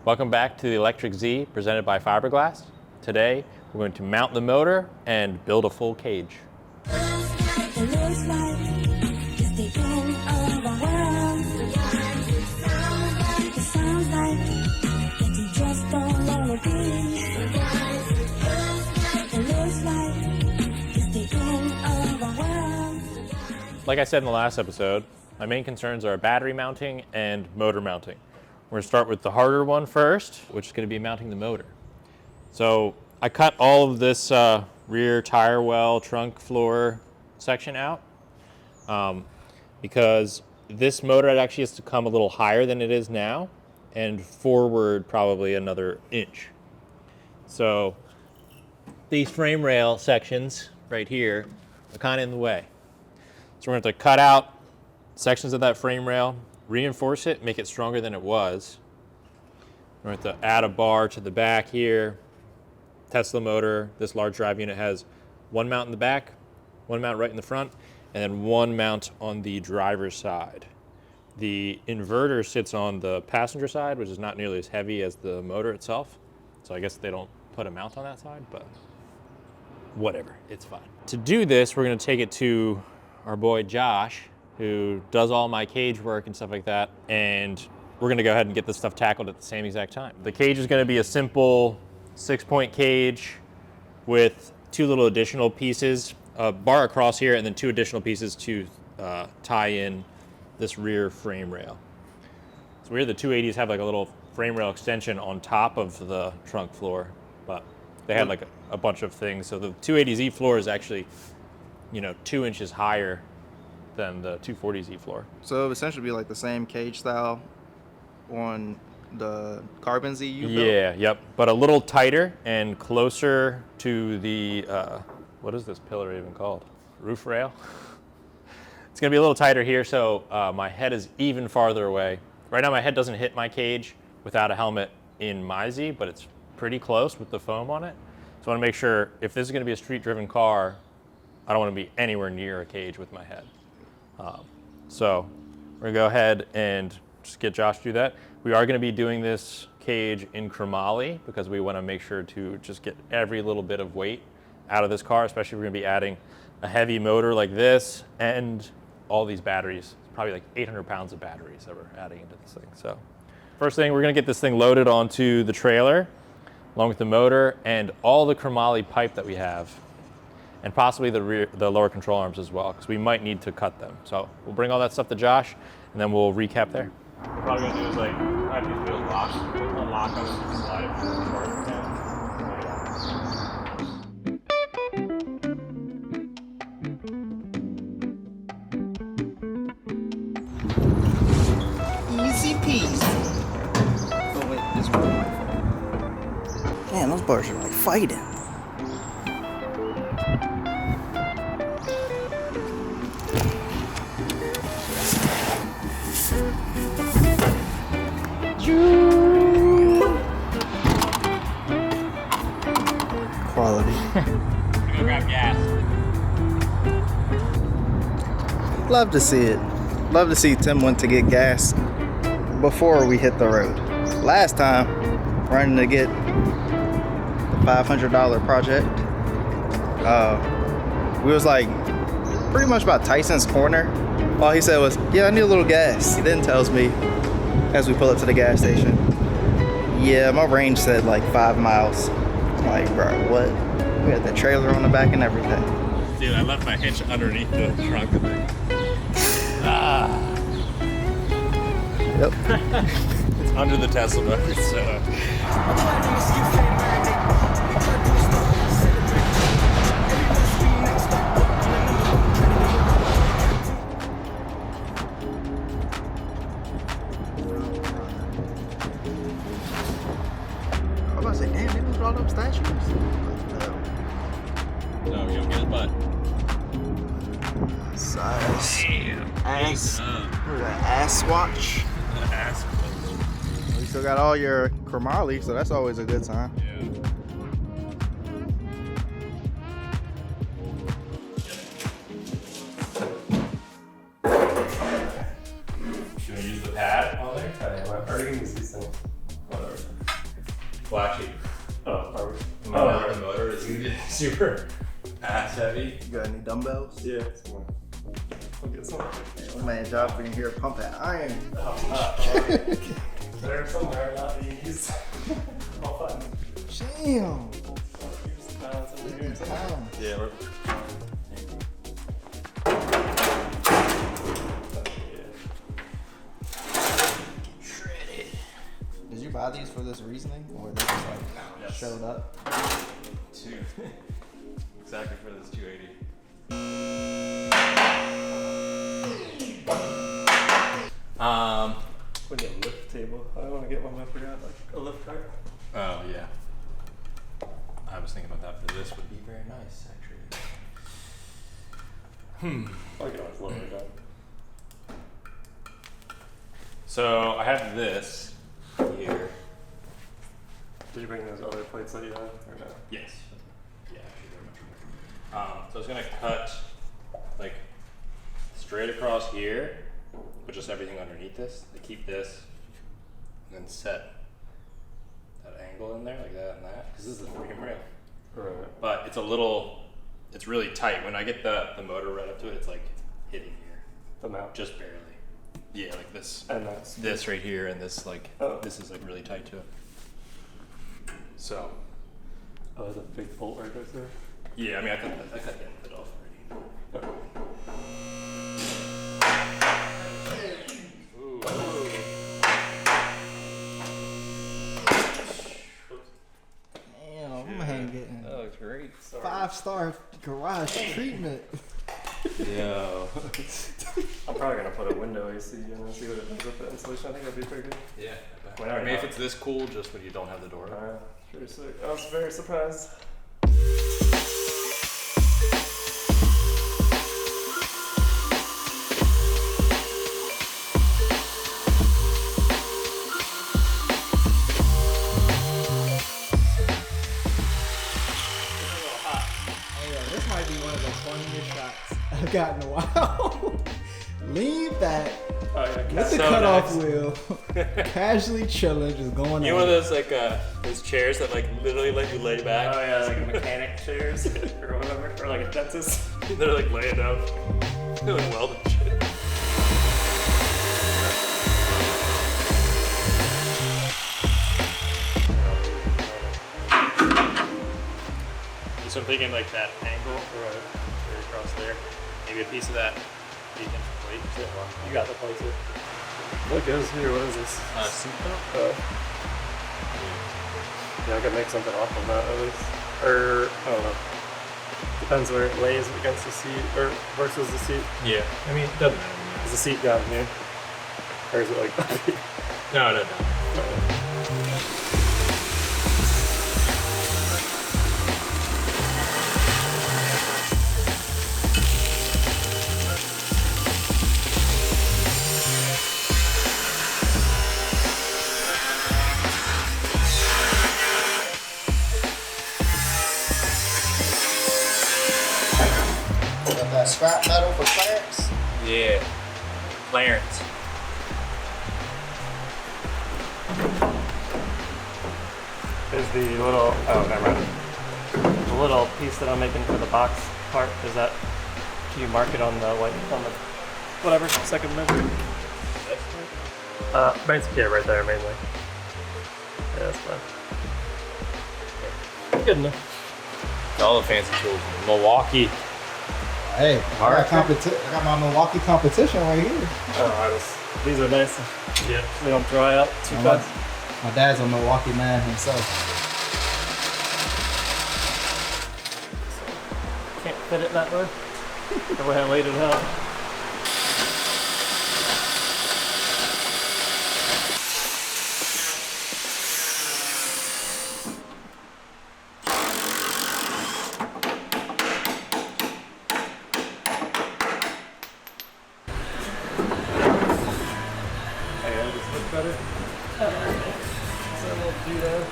Welcome back to the Electric Z presented by Fiberglass. Today we're going to mount the motor and build a full cage. Like I said in the last episode, my main concerns are battery mounting and motor mounting. We're going to start with the harder one first, which is going to be mounting the motor. So I cut all of this rear tire well, trunk floor section out because this motor actually has to come a little higher than it is now and forward probably another inch. So these frame rail sections right here are kind of in the way. So we're going to have to cut out sections of that frame rail, reinforce it, make it stronger than it was. We're going to have to add a bar to the back here. Tesla motor, this large drive unit has one mount in the back, one mount right in the front, and then one mount on the driver's side. The inverter sits on the passenger side, which is not nearly as heavy as the motor itself. So I guess they don't put a mount on that side, but whatever, it's fine. To do this, we're going to take it to our boy Josh, who does all my cage work and stuff like that, and we're gonna go ahead and get this stuff tackled at the same exact time. The cage is gonna be a simple 6-point cage with 2 little additional pieces, a bar across here, and then 2 additional pieces to tie in this rear frame rail. So here the 280s have like a little frame rail extension on top of the trunk floor, but they had like a bunch of things. So the 280Z floor is actually 2 inches higher than the 240Z floor. So it would essentially be like the same cage style on the carbon Z you built? Yeah, yep, but a little tighter and closer to the, what is this pillar even called? Roof rail? It's gonna be a little tighter here, so my head is even farther away. Right now my head doesn't hit my cage without a helmet in my Z, but it's pretty close with the foam on it. So I wanna make sure if this is gonna be a street-driven car, I don't want to be anywhere near a cage with my head. So we're gonna go ahead and just get Josh to do that. We are gonna be doing this cage in chromoly because we want to make sure to just get every little bit of weight out of this car, especially if we're gonna be adding a heavy motor like this and all these batteries. It's probably like 800 pounds of batteries that we're adding into this thing. So first thing, we're gonna get this thing loaded onto the trailer along with the motor and all the chromoly pipe that we have, and possibly the lower control arms as well, because we might need to cut them. So we'll bring all that stuff to Josh, and then we'll recap there. What we're probably gonna do is have these wheels locked. We'll unlock them and slide it as far as we can. Easy peasy. Oh wait, this one. Man, those bars are like fighting. Quality. We're gonna grab gas. Love to see it. Love to see Tim went to get gas before we hit the road. Last time, running to get the $500 project, we was like pretty much about Tyson's Corner. All he said was, yeah, I need a little gas. He then tells me as we pull up to the gas station, yeah, my range said like 5 miles. I'm like, bro, what? We had the trailer on the back and everything. Dude, I left my hitch underneath the trunk of it. Yep. It's under the Tesla motor, so. I was about to say, damn, they moved all them statues. No, you don't get his butt. Size. Damn. Ass. What is that? Ass watch. Ass. You still got all your chromoly, so that's always a good sign. Yeah. Should we use the pad on there? I am. I've already used these things. Whatever. Well, actually, the motor is gonna be super ass heavy. You got any dumbbells? Yeah. I'll get some. Oh man, job for you here, pump that iron. There somewhere, not these. I'll find them. Damn. Yeah, we're... Shredded. Did you buy these for this reasoning, or they just like showed up? Two. Exactly for this 280. We need a lift table. I want to get one. I forgot, like a lift cart. Oh yeah. I was thinking about that for this would be very nice actually. I can always lower it down. So I have this here. Did you bring those other plates that you had, or no? Yes. Yeah, actually very much more. So I was gonna cut like straight across here, with just everything underneath this. To keep this, and then set that angle in there like that and that. Because this is the frame rail. Right. But it's it's really tight. When I get the motor right up to it, it's like hitting here. The mount. Just barely. Yeah, like this. And that's This right here and this like this is like really tight to it. So. Oh, there's a big bolt right there. Yeah, I mean I cut the end of it off already. Ooh. Damn, man, getting That looks great. 5-star garage treatment. Yo. I'm probably gonna put a window AC in and see what it does with the insulation. I think that'd be pretty good. Yeah. Well, I mean, if it's this cool, just when you don't have the door. Pretty sick. I was very surprised. This might be one of the funniest shots I've got in a while. Lean back with the cutoff wheel, casually chilling, just going. You know one of those like those chairs that like literally let you lay back. Oh yeah, like mechanic chairs or whatever, or like a dentist. They're like laying down, they're like welding shit. So I'm thinking like that angle right across there, maybe a piece of that 8-inch plate. You got the plate too. What goes here? What is this? Seat belt. Yeah, I could make something off of that at least. Or I don't know. Depends where it lays against the seat or versus the seat. Yeah, I mean it doesn't matter. Is the seat down here? Or is it like No. Got that scrap metal for clearance. Yeah, Clarence. is the little never mind. The little piece that I'm making for the box part, is that can you mark it on the whatever, second measure? Yeah, right there mainly. Yeah, that's fine. Good enough. All the fancy tools. Milwaukee. Hey, I got my Milwaukee competition right here. Oh, these are nice. Yeah, they don't dry out too fast. My dad's a Milwaukee man himself. Can't fit it that way. The way I laid it out. Better. So we'll do that.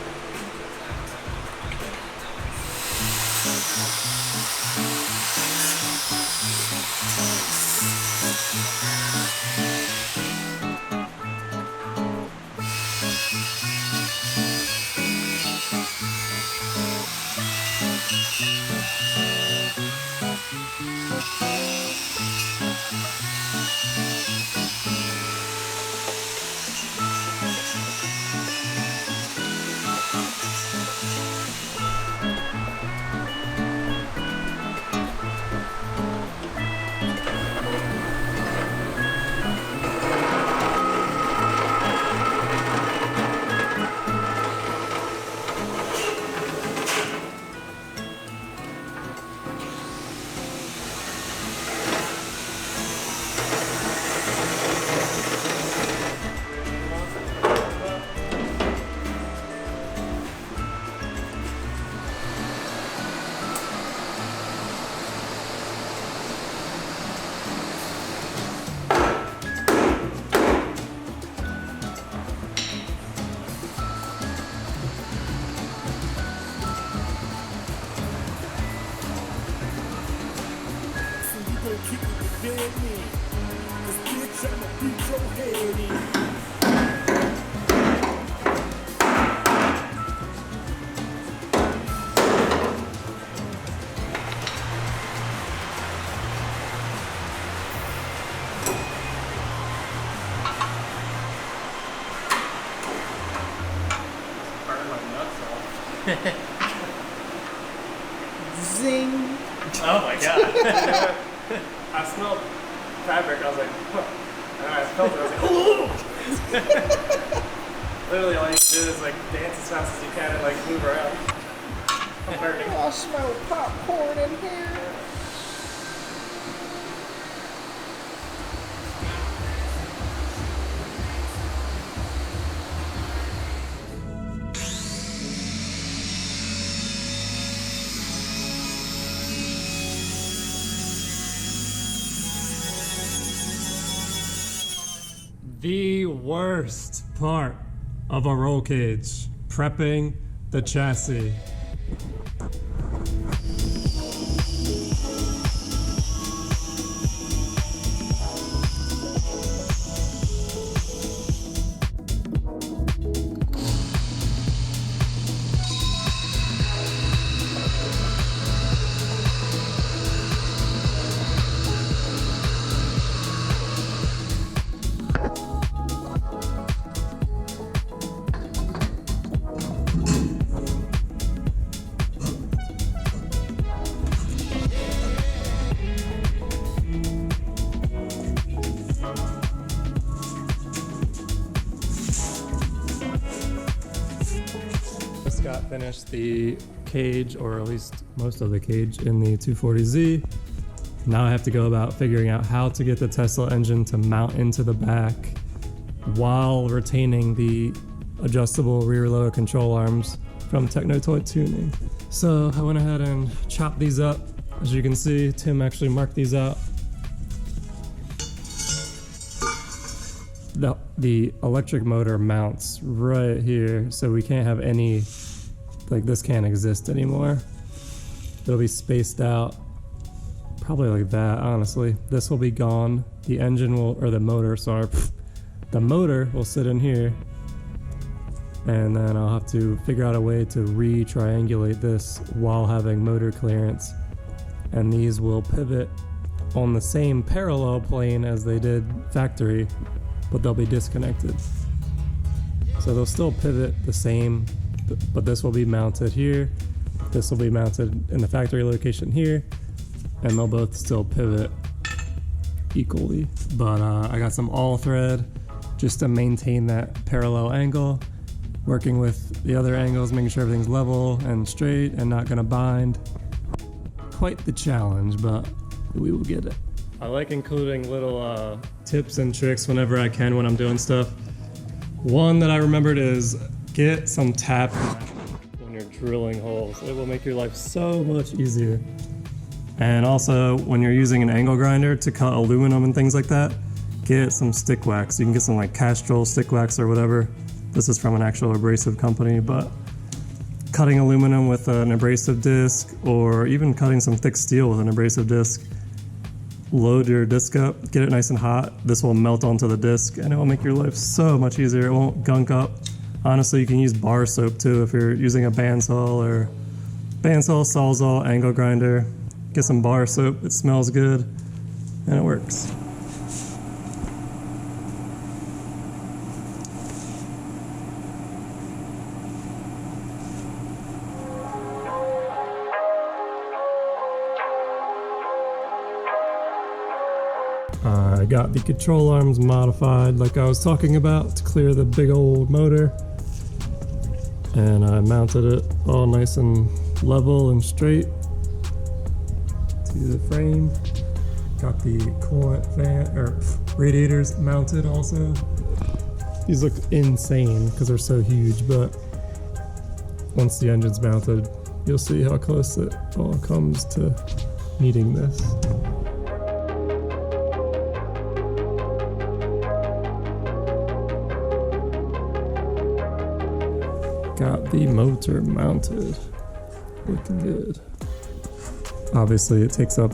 Zing. Oh my god. I smelled fabric, I was like, huh. And I felt it, I was like, oh! Literally all you can do is like dance as fast as you can and like move around. I'm burning. I smell popcorn in here. The worst part of a roll cage, prepping the chassis. Scott finished the cage, or at least most of the cage, in the 240Z. Now I have to go about figuring out how to get the Tesla engine to mount into the back while retaining the adjustable rear lower control arms from Techno-Toy Tuning. So I went ahead and chopped these up. As you can see, Tim actually marked these out. The electric motor mounts right here, so we can't have any, like this can't exist anymore. It'll be spaced out, probably like that, honestly. This will be gone. The engine will, or the motor, sorry. The motor will sit in here, and then I'll have to figure out a way to re-triangulate this while having motor clearance. And these will pivot on the same parallel plane as they did factory, but they'll be disconnected. So they'll still pivot the same, but this will be mounted here. This will be mounted in the factory location here, and they'll both still pivot equally. But I got some all thread just to maintain that parallel angle, working with the other angles, making sure everything's level and straight and not gonna bind. Quite the challenge, but we will get it. I like including little tips and tricks whenever I can when I'm doing stuff. One that I remembered is get some tap when you're drilling holes. It will make your life so much easier. And also, when you're using an angle grinder to cut aluminum and things like that, get some stick wax. You can get some like Castrol stick wax or whatever. This is from an actual abrasive company, but cutting aluminum with an abrasive disc, or even cutting some thick steel with an abrasive disc, load your disc up, get it nice and hot. This will melt onto the disc and it will make your life so much easier. It won't gunk up. Honestly, you can use bar soap too if you're using a bandsaw or sawzall, angle grinder. Get some bar soap, it smells good and it works. I got the control arms modified like I was talking about to clear the big old motor, and I mounted it all nice and level and straight to the frame. Got the coolant fan or radiators mounted also. These look insane because they're so huge, but once the engine's mounted, you'll see how close it all comes to meeting this. Got the motor mounted, looking good. Obviously it takes up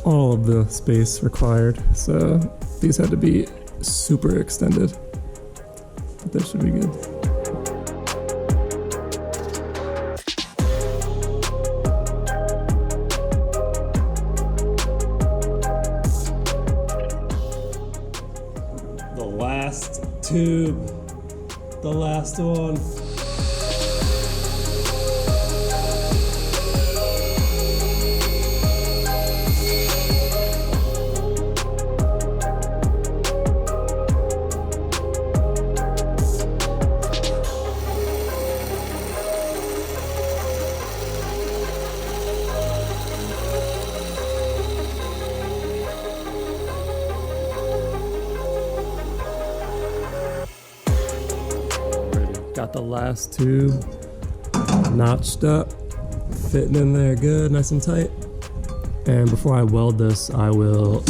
all of the space required, so these had to be super extended, but that should be good. The last tube, the last one. got the last tube notched up, fitting in there good, nice and tight. And before I weld this, I will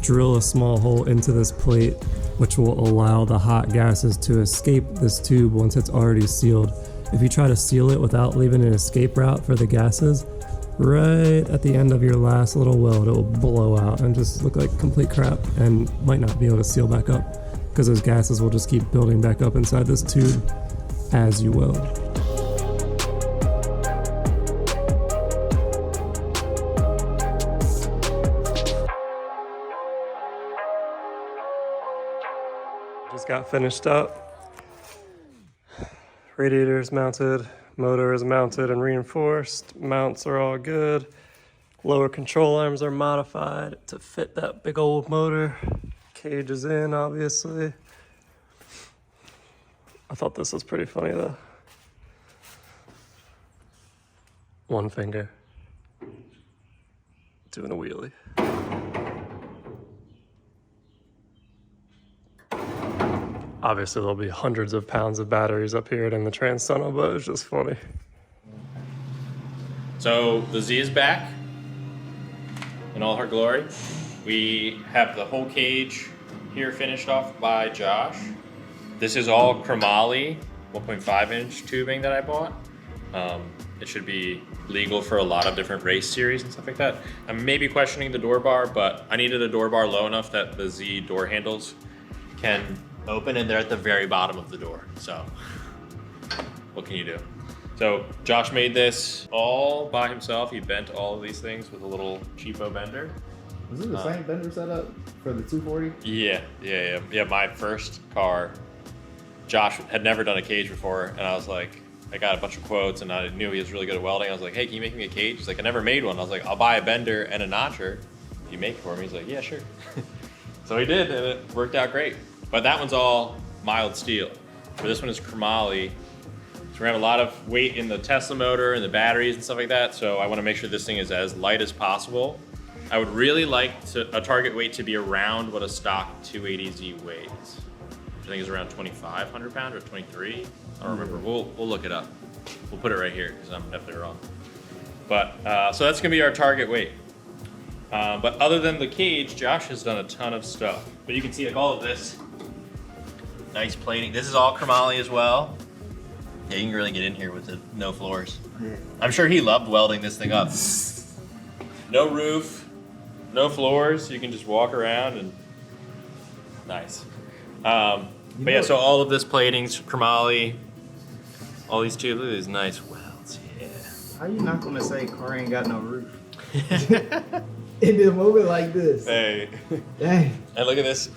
drill a small hole into this plate, which will allow the hot gases to escape this tube once it's already sealed. If you try to seal it without leaving an escape route for the gases, right at the end of your last little weld, it will blow out and just look like complete crap and might not be able to seal back up because those gases will just keep building back up inside this tube as you weld. Just got finished up. Radiator is mounted, motor is mounted and reinforced, mounts are all good. Lower control arms are modified to fit that big old motor. Cage is in, obviously. I thought this was pretty funny though. One finger, doing a wheelie. Obviously, there'll be hundreds of pounds of batteries up here in the trans tunnel, but it's just funny. So the Z is back in all her glory. We have the whole cage here finished off by Josh. This is all chromoly 1.5 inch tubing that I bought. It should be legal for a lot of different race series and stuff like that. I'm maybe questioning the door bar, but I needed a door bar low enough that the Z door handles can open, and they're at the very bottom of the door. So what can you do? So Josh made this all by himself. He bent all of these things with a little cheapo bender. Was it the same bender setup for the 240? Yeah. My first car, Josh had never done a cage before, and I was like, I got a bunch of quotes, and I knew he was really good at welding. I was like, hey, can you make me a cage? He's like, I never made one. I was like, I'll buy a bender and a notcher if you make it for me. He's like, yeah, sure. So he did, and it worked out great. But that one's all mild steel. Where this one is chromoly. So we're gonna have a lot of weight in the Tesla motor and the batteries and stuff like that. So I wanna make sure this thing is as light as possible. I would really like a target weight to be around what a stock 280Z weighs. Which I think is around 2,500 pounds or 23. I don't remember, we'll look it up. We'll put it right here because I'm definitely wrong. But, so that's gonna be our target weight. But other than the cage, Josh has done a ton of stuff. But you can see like all of this nice plating. This is all chromoly as well. Yeah, you can really get in here with it. No floors. Yeah. I'm sure he loved welding this thing up. No roof, no floors. You can just walk around and nice. But yeah, so all of this plating's chromoly. All these tubes, look at these nice welds. Yeah. How you not gonna say car ain't got no roof? In the moment like this. Hey. Dang. And look at this.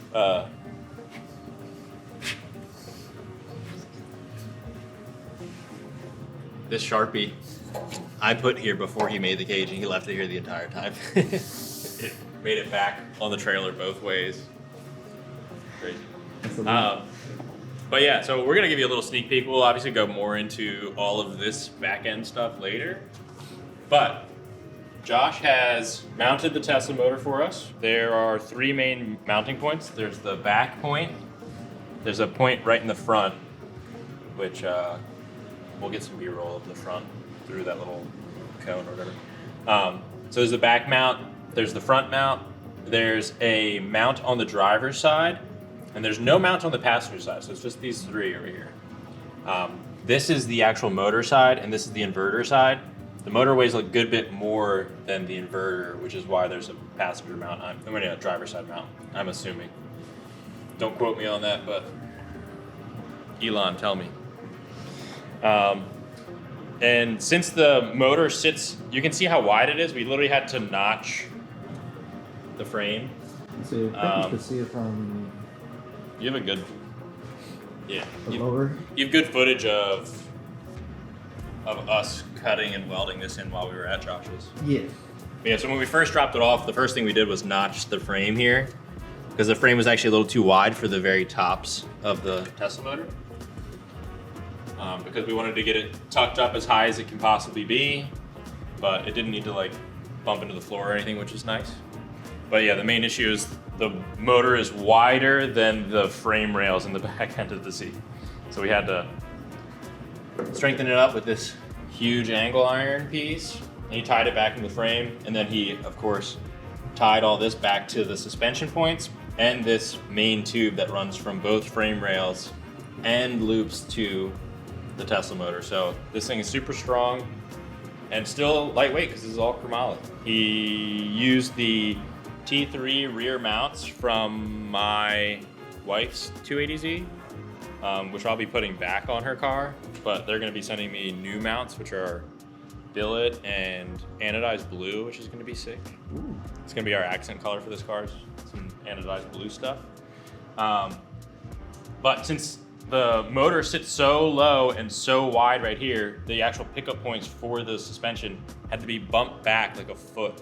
This Sharpie I put here before he made the cage, and he left it here the entire time. It made it back on the trailer both ways. Crazy. But yeah, so we're gonna give you a little sneak peek. We'll obviously go more into all of this back end stuff later. But Josh has mounted the Tesla motor for us. There are 3 main mounting points. There's the back point. There's a point right in the front, which we'll get some B-roll of the front through that little cone or whatever. So there's the back mount, there's the front mount, there's a mount on the driver's side, and there's no mount on the passenger side, so it's just these 3 over here. This is the actual motor side, and this is the inverter side. The motor weighs a good bit more than the inverter, which is why there's a passenger mount. I'm going to driver's side mount, I'm assuming. Don't quote me on that, but Elon, tell me. And since the motor sits, you can see how wide it is. We literally had to notch the frame. So I think you can see it from You have a good, yeah. lower. You have good footage of us cutting and welding this in while we were at Josh's. Yeah. Yeah, so when we first dropped it off, the first thing we did was notch the frame here, because the frame was actually a little too wide for the very tops of the Tesla motor. Because we wanted to get it tucked up as high as it can possibly be, but it didn't need to like bump into the floor or anything, which is nice. But yeah, the main issue is the motor is wider than the frame rails in the back end of the seat. So we had to strengthen it up with this huge angle iron piece. And he tied it back in the frame. And then he, of course, tied all this back to the suspension points and this main tube that runs from both frame rails and loops to the Tesla motor. So this thing is super strong and still lightweight because this is all chromoly. He used the T3 rear mounts from my wife's 280Z, which I'll be putting back on her car, but they're gonna be sending me new mounts, which are billet and anodized blue, which is gonna be sick. Ooh. It's gonna be our accent color for this car, some anodized blue stuff. But since the motor sits so low and so wide right here, the actual pickup points for the suspension had to be bumped back like a foot.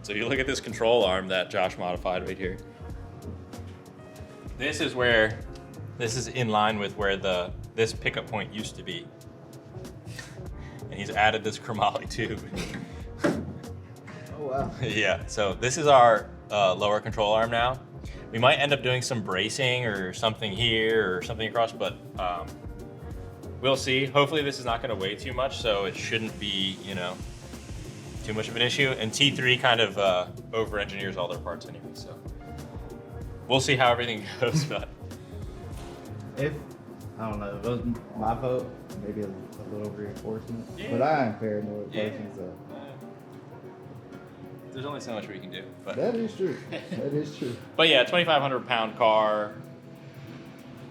So if you look at this control arm that Josh modified right here, this is in line with where this pickup point used to be. And he's added this chromoly tube. Oh wow. Yeah, so this is our lower control arm now. We might end up doing some bracing or something here or something across, but we'll see. Hopefully this is not gonna weigh too much, so it shouldn't be, too much of an issue. And T3 kind of over-engineers all their parts anyway, so we'll see how everything goes, but. If, I don't know, if it was my vote, maybe a little reinforcement. Yeah. But I am paranoid person, so. There's only so much we can do, but. That is true. That is true. But yeah, 2,500 pound car.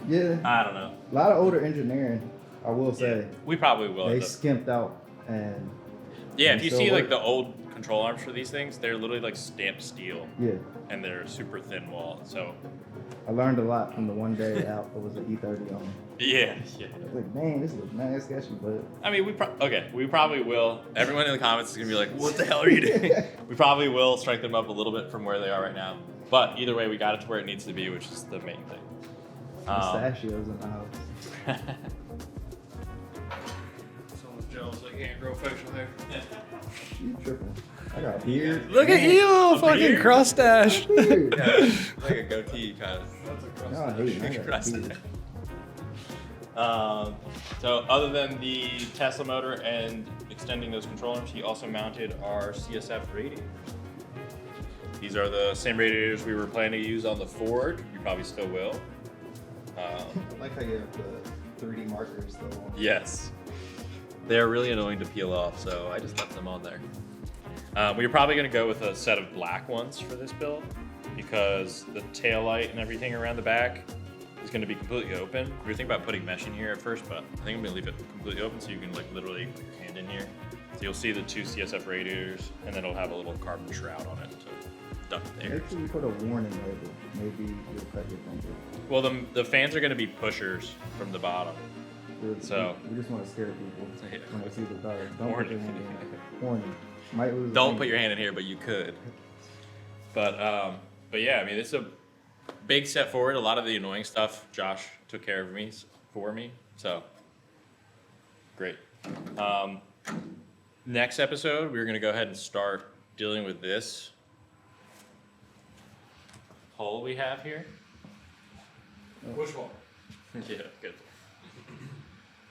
Yeah. I don't know. A lot of older engineering, I will say. Yeah, we probably will. They skimped out and. Yeah, and if you still see like work. the old control arms for these things, they're literally like stamped steel. Yeah. And they're super thin wall, so. I learned a lot from the one day out. It was an E30 on. Yeah. I was like, man, this looks mad sketchy, but. I mean, we probably will. Everyone in the comments is gonna be like, "What the hell are you doing?" We probably will strengthen them up a little bit from where they are right now. But either way, we got it to where it needs to be, which is the main thing. Pistachios in the house. Someone's jealous like can't grow facial hair. You tripping? I got a beard. Look at you, A fucking beard? crustache. Beard. Like a goatee kind of. No, I hate it. I got a beard. So other than the Tesla motor and extending those control arms, he also mounted our CSF radiators. These are the same radiators we were planning to use on the Ford. You probably still will. I like how you have the 3D markers still on. Yes. They're really annoying to peel off, so I just left them on there. We were probably going to go with a set of black ones for this build because the tail light and everything around the back is going to be completely open. We were thinking about putting mesh in here at first, but I think I'm going to leave it completely open so you can like literally put your hand in here. So you'll see the two CSF radiators, and then it'll have a little carbon shroud on it to duck the air. Make sure you put a warning label. Maybe you'll cut your finger. Well, the fans are going to be pushers from the bottom. So- we just want to scare people Yeah. when they see the dog. Don't put your Warning. hand in. Warning. Might lose. a Don't finger. put your hand in here, but you could. But yeah, I mean, it's a big step forward. A lot of the annoying stuff Josh took care of for me. So great. Next episode, we're gonna go ahead and start dealing with this hole we have here. Which one? Yeah, good.